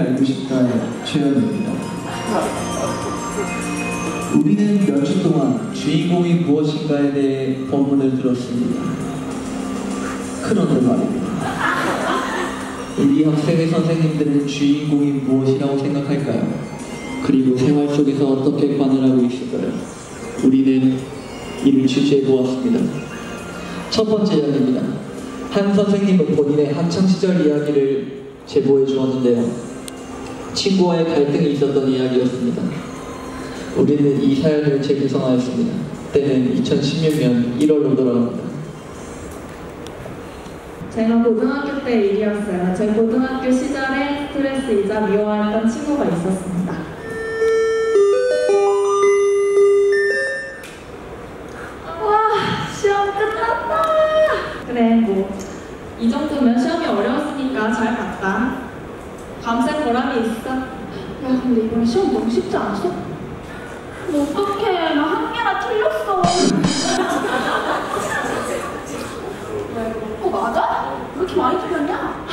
알고 싶다의 최연입니다. 우리는 몇 주 동안 주인공이 무엇인가에 대해 본문을 들었습니다. 그런데 말입니다. 우리 학생의 선생님들은 주인공이 무엇이라고 생각할까요? 그리고 생활 속에서 어떻게 관여하고 있을까요? 우리는 이를 취재해보았습니다. 첫 번째 이야기입니다. 한 선생님은 본인의 학창시절 이야기를 제보해 주었는데요. 친구와의 갈등이 있었던 이야기였습니다. 우리는 이 사연을 재구성하였습니다. 때는 2016년 1월로 돌아갑니다. 제가 고등학교 때 일이었어요. 제 고등학교 시절에 스트레스이자 미워했던 친구가 있었습니다. 와, 시험 끝났다! 그래, 이 정도면 시험이 어려웠으니까 잘 봤다. 밤새 보람이 있어. 야, 근데 이번에 시험 너무 쉽지 않았어? 어떡해, 나 한 개나 틀렸어. 맞아? 왜 이렇게 많이 틀렸냐?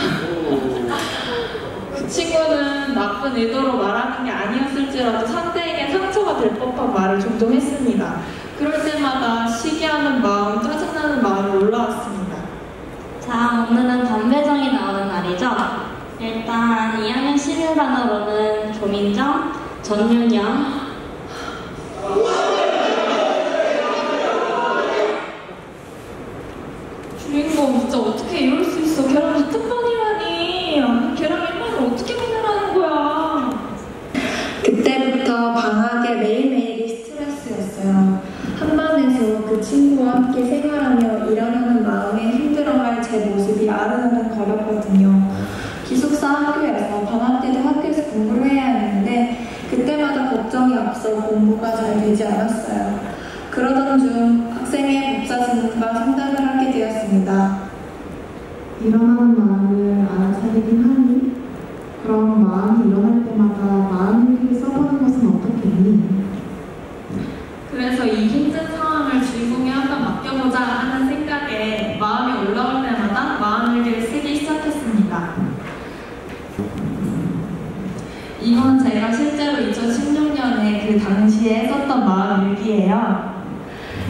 그 친구는 나쁜 의도로 말하는 게 아니었을지라도 상대에게 상처가 될 법한 말을 종종 했습니다. 그럴 때마다 시기하는 마음, 짜증나는 마음이 올라왔습니다. 자, 오늘은 담배정이 나오는 날이죠? 일단 2학년 11반으로는 조민정, 전윤영, 주인공 진짜 어떻게 이럴 수 있어? 걔랑 같은 반이라니. 걔랑 1반을 어떻게 보내라는 거야? 그때부터 방학에 매일매일이 스트레스였어요. 한 반에서 그 친구와 함께 생활하며 일어나는 마음에 힘들어할 제 모습이 아른아른거렸거든요. 기숙사 학교에서 방학 때도 학교에서 공부를 해야 했는데 그때마다 걱정이 앞서 공부가 잘 되지 않았어요. 그러던 중 학생의 법사스님과 상담을 하게 되었습니다. 일어나는 마음을 알아차리긴 하니? 그럼 마음이 일어날 때마다 마음일기를 써보는 것은 어떻겠니? 그래서 이 힘든 상황을 주인공이 한번 맡겨보자 하는 생각에 마음이 올라올 때마다 마음일기를 쓰기 시작했습니다. 이건 제가 실제로 2016년에 그 당시에 썼던 마음일기예요.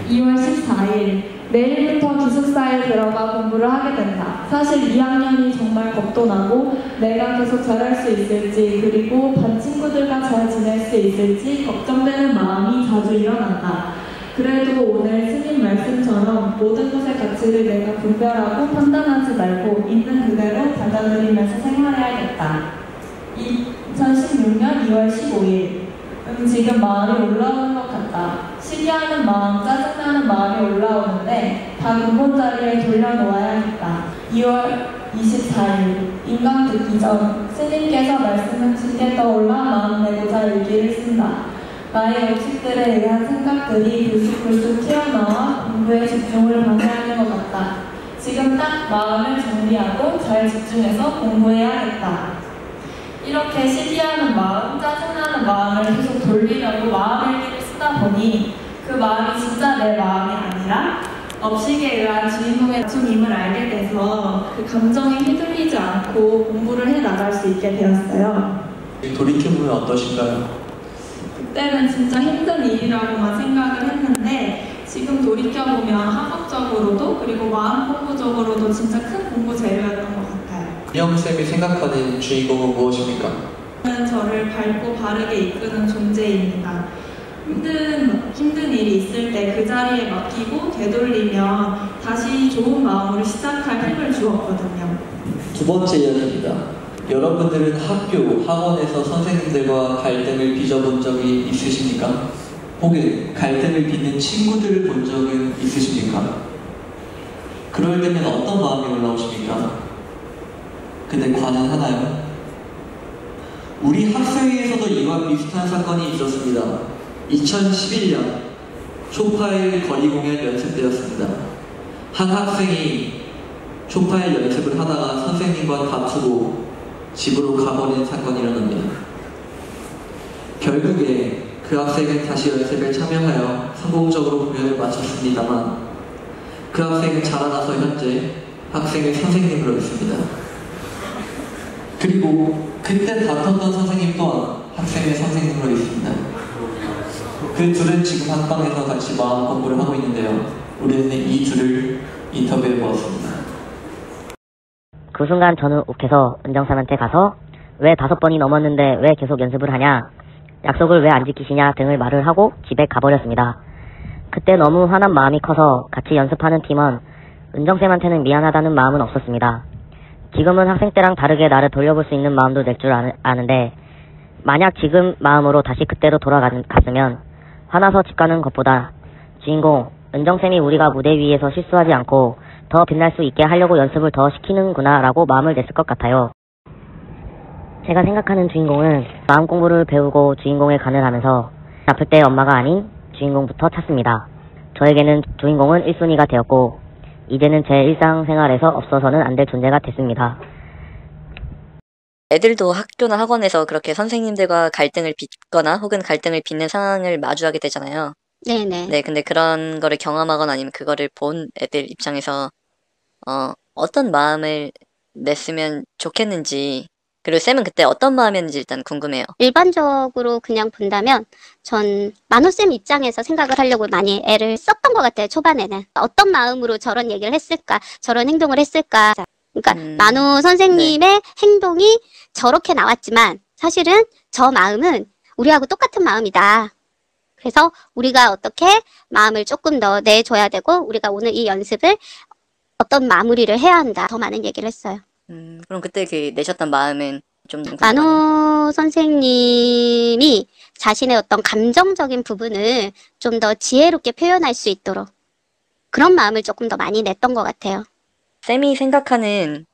2월 14일, 내일부터 기숙사에 들어가 공부를 하게 된다. 사실 2학년이 정말 겁도 나고 내가 계속 잘할 수 있을지 그리고 반 친구들과 잘 지낼 수 있을지 걱정되는 마음이 자주 일어난다. 그래도 오늘 스님 말씀처럼 모든 것의 가치를 내가 분별하고 판단하지 말고 있는 그대로 받아들이면서 생활해야겠다. 2016년 2월 15일 지금 마음이 올라오는 것 같다. 시기하는 마음, 짜증나는 마음이 올라오는데 다 근본 자리에 돌려놓아야겠다. 2월 24일 인강 듣기 전 스님께서 말씀하시게 떠올라 마음 내고자 일기를 쓴다. 나의 의식들에 의한 생각들이 불쑥불쑥 튀어나와 공부에 집중을 방해하는 것 같다. 지금 딱 마음을 정리하고 잘 집중해서 공부해야겠다. 이렇게 시기하는 마음, 짜증나는 마음을 계속 돌리려고 마음일기를 쓰다 보니 그 마음이 진짜 내 마음이 아니라 업식에 의한 주인공의 중임을 알게 돼서 그 감정에 휘둘리지 않고 공부를 해나갈 수 있게 되었어요. 돌이켜보면 어떠신가요? 그때는 진짜 힘든 일이라고만 생각을 했는데 지금 돌이켜보면 학업적으로도 그리고 마음 공부적으로도 진짜 큰 공부 재료였던 것 같아요. 윤영쌤이 생각하는 주인공은 무엇입니까? 저는 저를 밝고 바르게 이끄는 존재입니다. 힘든 일이 있을 때 그 자리에 맡기고 되돌리며 다시 좋은 마음으로 시작할 힘을 주었거든요. 두 번째 이야기입니다. 여러분들은 학교, 학원에서 선생님들과 갈등을 빚어본 적이 있으십니까? 혹은 갈등을 빚는 친구들을 본 적은 있으십니까? 그럴 때면 어떤 마음이 올라오십니까? 근데 관한하나요? 우리 학생회에서도 이와 비슷한 사건이 있었습니다. 2011년 초파일 거리 공연 연습 때였습니다. 한 학생이 초파일 연습을 하다가 선생님과 다투고 집으로 가버린 사건이 일어납니다. 결국에 그 학생은 다시 연습에 참여하여 성공적으로 공연을 마쳤습니다만 그 학생은 자라나서 현재 학생의 선생님으로 있습니다. 그리고 그때 다퉜던 선생님 또한 학생의 선생님으로 있습니다. 그 둘은 지금 한방에서 같이 마음 공부를 하고 있는데요. 우리는 이 둘을 인터뷰해 보았습니다. 그 순간 저는 욱해서 은정쌤한테 가서 왜 5번이 넘었는데 왜 계속 연습을 하냐, 약속을 왜 안 지키시냐 등을 말을 하고 집에 가버렸습니다. 그때 너무 화난 마음이 커서 같이 연습하는 팀원 은정쌤한테는 미안하다는 마음은 없었습니다. 지금은 학생 때랑 다르게 나를 돌려볼 수 있는 마음도 낼 줄 아는데 만약 지금 마음으로 다시 그때로 돌아갔으면 화나서 집 가는 것보다 주인공 은정쌤이 우리가 무대 위에서 실수하지 않고 더 빛날 수 있게 하려고 연습을 더 시키는구나 라고 마음을 냈을 것 같아요. 제가 생각하는 주인공은 마음 공부를 배우고 주인공에 간을 하면서 아플 때 엄마가 아닌 주인공부터 찾습니다. 저에게는 주인공은 1순위가 되었고 이제는 제 일상생활에서 없어서는 안 될 존재가 됐습니다. 애들도 학교나 학원에서 그렇게 선생님들과 갈등을 빚거나 혹은 갈등을 빚는 상황을 마주하게 되잖아요. 네네. 네, 근데 그런 거를 경험하거나 아니면 그거를 본 애들 입장에서 어떤 마음을 냈으면 좋겠는지, 그리고 쌤은 그때 어떤 마음이었는지 일단 궁금해요. 일반적으로 그냥 본다면 전 만호쌤 입장에서 생각을 하려고 많이 애를 썼던 것 같아요. 초반에는 어떤 마음으로 저런 얘기를 했을까, 저런 행동을 했을까. 그러니까 만호 선생님의 행동이 저렇게 나왔지만 사실은 저 마음은 우리하고 똑같은 마음이다. 그래서 우리가 어떻게 마음을 조금 더 내줘야 되고 우리가 오늘 이 연습을 어떤 마무리를 해야 한다. 더 많은 얘기를 했어요. 그럼 그때 그 내셨던 마음은 좀 만호 선생님이 자신의 어떤 감정적인 부분을 좀 더 지혜롭게 표현할 수 있도록 그런 마음을 조금 더 많이 냈던 것 같아요. 쌤이 생각하는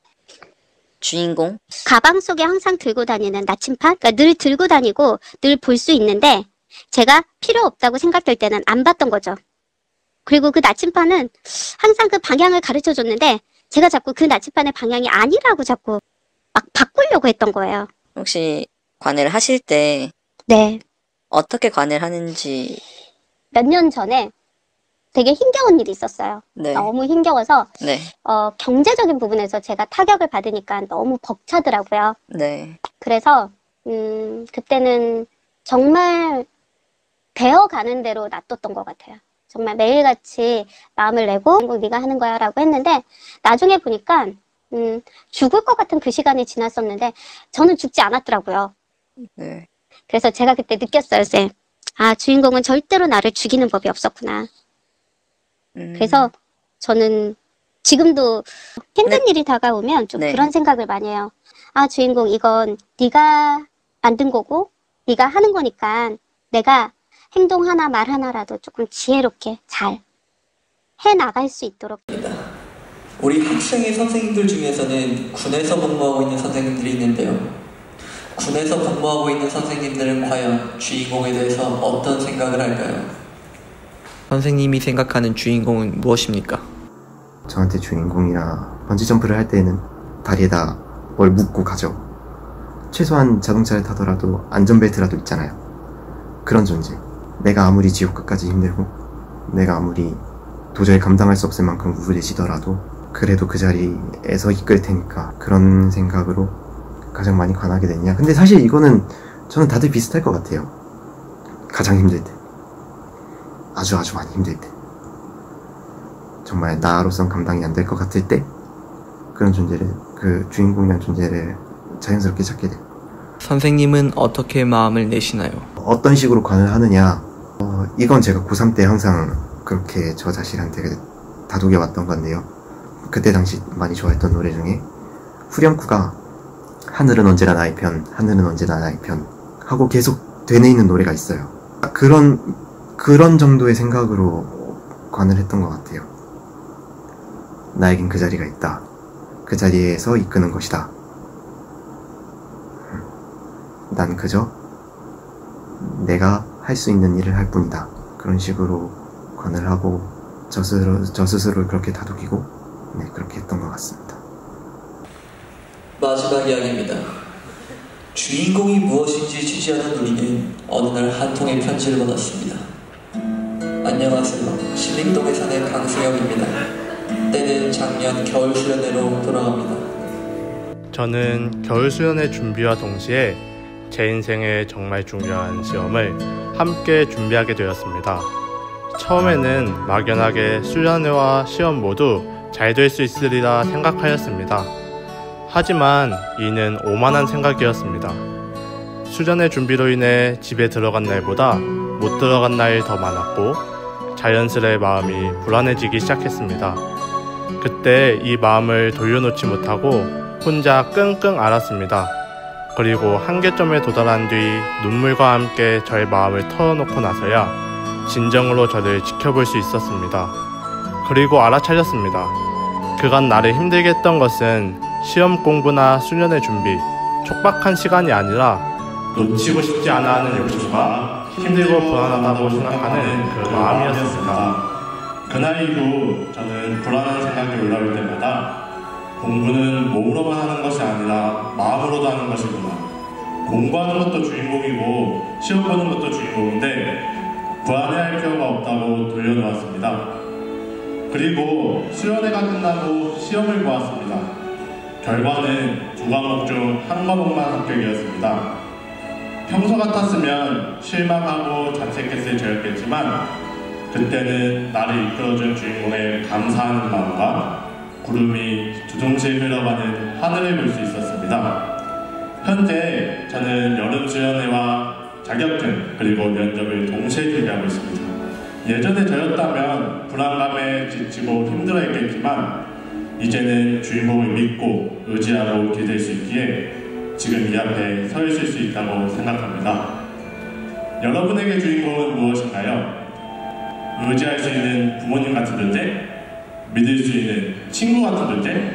주인공? 가방 속에 항상 들고 다니는 나침판? 그러니까 늘 들고 다니고 늘 볼 수 있는데 제가 필요 없다고 생각될 때는 안 봤던 거죠. 그리고 그 나침판은 항상 그 방향을 가르쳐 줬는데 제가 자꾸 그 나침판의 방향이 아니라고 자꾸 막 바꾸려고 했던 거예요. 혹시 관을 하실 때 네. 어떻게 관을 하는지 몇 년 전에 되게 힘겨운 일이 있었어요. 네. 너무 힘겨워서 네. 경제적인 부분에서 제가 타격을 받으니까 너무 벅차더라고요. 네. 그래서 그때는 정말 되어가는 대로 놔뒀던 것 같아요. 정말 매일같이 마음을 내고 네가 하는 거야 라고 했는데 나중에 보니까 죽을 것 같은 그 시간이 지났었는데 저는 죽지 않았더라고요. 네. 그래서 제가 그때 느꼈어요, 쌤. 아, 주인공은 절대로 나를 죽이는 법이 없었구나. 그래서 저는 지금도 힘든 일이 다가오면 좀 그런 생각을 많이 해요. 아, 주인공 이건 네가 만든 거고 네가 하는 거니까 내가 행동 하나 말 하나라도 조금 지혜롭게 잘 해나갈 수 있도록. 우리 학생의 선생님들 중에서는 군에서 근무하고 있는 선생님들이 있는데요. 군에서 근무하고 있는 선생님들은 과연 주인공에 대해서 어떤 생각을 할까요? 선생님이 생각하는 주인공은 무엇입니까? 저한테 주인공이라 번지점프를 할 때는 다리에다 뭘 묶고 가죠. 최소한 자동차를 타더라도 안전벨트라도 있잖아요. 그런 존재. 내가 아무리 지옥 끝까지 힘들고 내가 아무리 도저히 감당할 수 없을 만큼 우울해지더라도 그래도 그 자리에서 이끌 테니까 그런 생각으로 가장 많이 관하게 됐냐. 근데 사실 이거는 저는 다들 비슷할 것 같아요. 가장 힘들 때, 아주 많이 힘들 때, 정말 나로선 감당이 안 될 것 같을 때 그런 존재를, 그 주인공이라는 존재를 자연스럽게 찾게 돼요. 선생님은 어떻게 마음을 내시나요? 어떤 식으로 관을 하느냐, 이건 제가 고3 때 항상 그렇게 저 자신한테 다독여왔던 건데요. 그때 당시 많이 좋아했던 노래 중에 후렴구가 하늘은 언제나 나의 편, 하늘은 언제나 나의 편 하고 계속 되뇌이는 노래가 있어요. 그런 정도의 생각으로 관을 했던 것 같아요. 나에겐 그 자리가 있다. 그 자리에서 이끄는 것이다. 난 그저 내가 할 수 있는 일을 할 뿐이다. 그런 식으로 관을 하고 저 스스로를 그렇게 다독이고 그렇게 했던 것 같습니다. 마지막 이야기입니다. 주인공이 무엇인지 취재하는 우리는 어느 날 한 통의 편지를 받았습니다. 안녕하세요. 신림동에 사는 강승혁입니다. 때는 작년 겨울 수련회로 돌아갑니다. 저는 겨울 수련회 준비와 동시에 제 인생에 정말 중요한 시험을 함께 준비하게 되었습니다. 처음에는 막연하게 수련회와 시험 모두 잘 될 수 있으리라 생각하였습니다. 하지만 이는 오만한 생각이었습니다. 수련회 준비로 인해 집에 들어간 날보다 못 들어간 날이 더 많았고 자연스레 마음이 불안해지기 시작했습니다. 그때 이 마음을 돌려놓지 못하고 혼자 끙끙 앓았습니다. 그리고 한계점에 도달한 뒤 눈물과 함께 저의 마음을 털어놓고 나서야 진정으로 저를 지켜볼 수 있었습니다. 그리고 알아차렸습니다. 그간 나를 힘들게 했던 것은 시험 공부나 수련회 준비, 촉박한 시간이 아니라 놓치고 싶지 않아 하는 욕심과 힘들고 불안하다고 생각하는 그 마음이었습니다. 그날 이후 저는 불안한 생각이 올라올 때마다 공부는 몸으로만 하는 것이 아니라 마음으로도 하는 것이구나. 공부하는 것도 주인공이고 시험 보는 것도 주인공인데 불안해할 필요가 없다고 돌려놓았습니다. 그리고 수련회가 끝나고 시험을 보았습니다. 결과는 두 과목 중 한 과목만 합격이었습니다. 평소 같았으면 실망하고 자책했을 저였겠지만 그때는 나를 이끌어준 주인공에 감사하는 마음과 구름이 두둥실 흘러가는 하늘을 볼 수 있었습니다. 현재 저는 여름 수련회와 자격증 그리고 면접을 동시에 준비하고 있습니다. 예전에 저였다면 불안감에 지치고 힘들어했겠지만 이제는 주인공을 믿고 의지하고 기댈 수 있기에 지금 이 앞에 서 있을 수 있다고 생각합니다. 여러분에게 주인공은 무엇인가요? 의지할 수 있는 부모님 같은 존재? 믿을 수 있는 친구 같은 존재?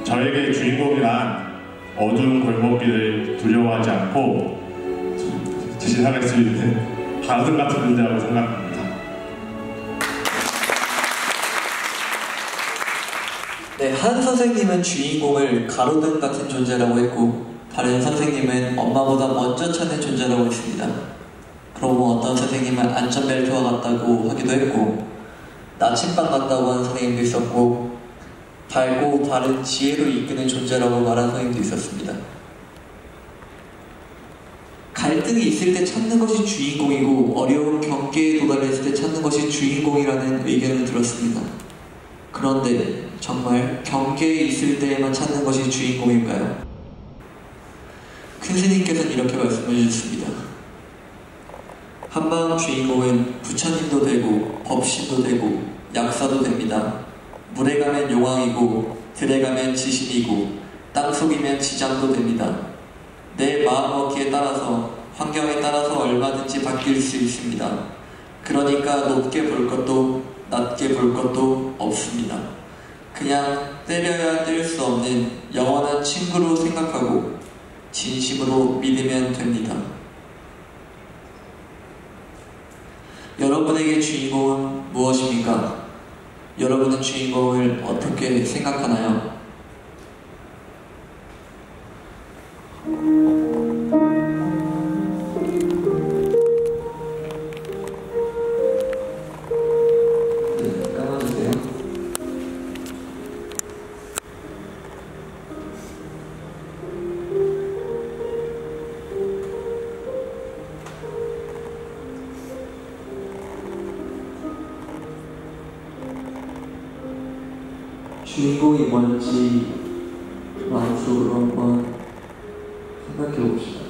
저에게 주인공이란 어두운 골목길을 두려워하지 않고 지신할 수 있는 가슴 같은 존재라고 생각합니다. 네, 한 선생님은 주인공을 가로등 같은 존재라고 했고 다른 선생님은 엄마보다 먼저 찾는 존재라고 했습니다. 그러고 어떤 선생님은 안전벨트와 같다고 하기도 했고 나침반 같다고 하는 선생님도 있었고 밝고 바른 지혜로 이끄는 존재라고 말하는 선생님도 있었습니다. 갈등이 있을 때 찾는 것이 주인공이고 어려운 경계에 도달했을 때 찾는 것이 주인공이라는 의견을 들었습니다. 그런데 정말 경계에 있을 때에만 찾는 것이 주인공일까요? 큰 스님께서는 이렇게 말씀해 주셨습니다. 한방 주인공은 부처님도 되고 법신도 되고 약사도 됩니다. 물에 가면 용왕이고 들에 가면 지신이고 땅속이면 지장도 됩니다. 내 마음먹기에 따라서 환경에 따라서 얼마든지 바뀔 수 있습니다. 그러니까 높게 볼 것도 낮게 볼 것도 없습니다. 그냥 때려야 뗄 수 없는 영원한 친구로 생각하고 진심으로 믿으면 됩니다. 여러분에게 주인공은 무엇입니까? 여러분은 주인공을 어떻게 생각하나요? 주인공이 뭔지 마음속으로 한번 생각해 봅시다.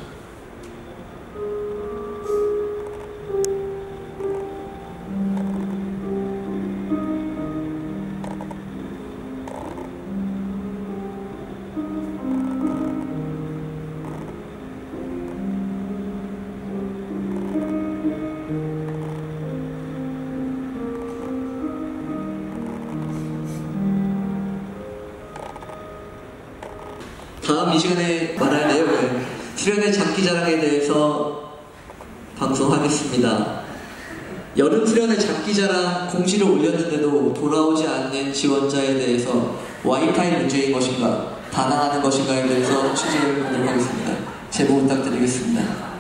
다음 이 시간에 말할 내용은 수련회 장기자랑에 대해서 방송하겠습니다. 여름 수련회 장기자랑 공지를 올렸는데도 돌아오지 않는 지원자에 대해서 와이파이 문제인 것인가, 반항하는 것인가에 대해서 취재를 하도록 하겠습니다. 제보 부탁드리겠습니다.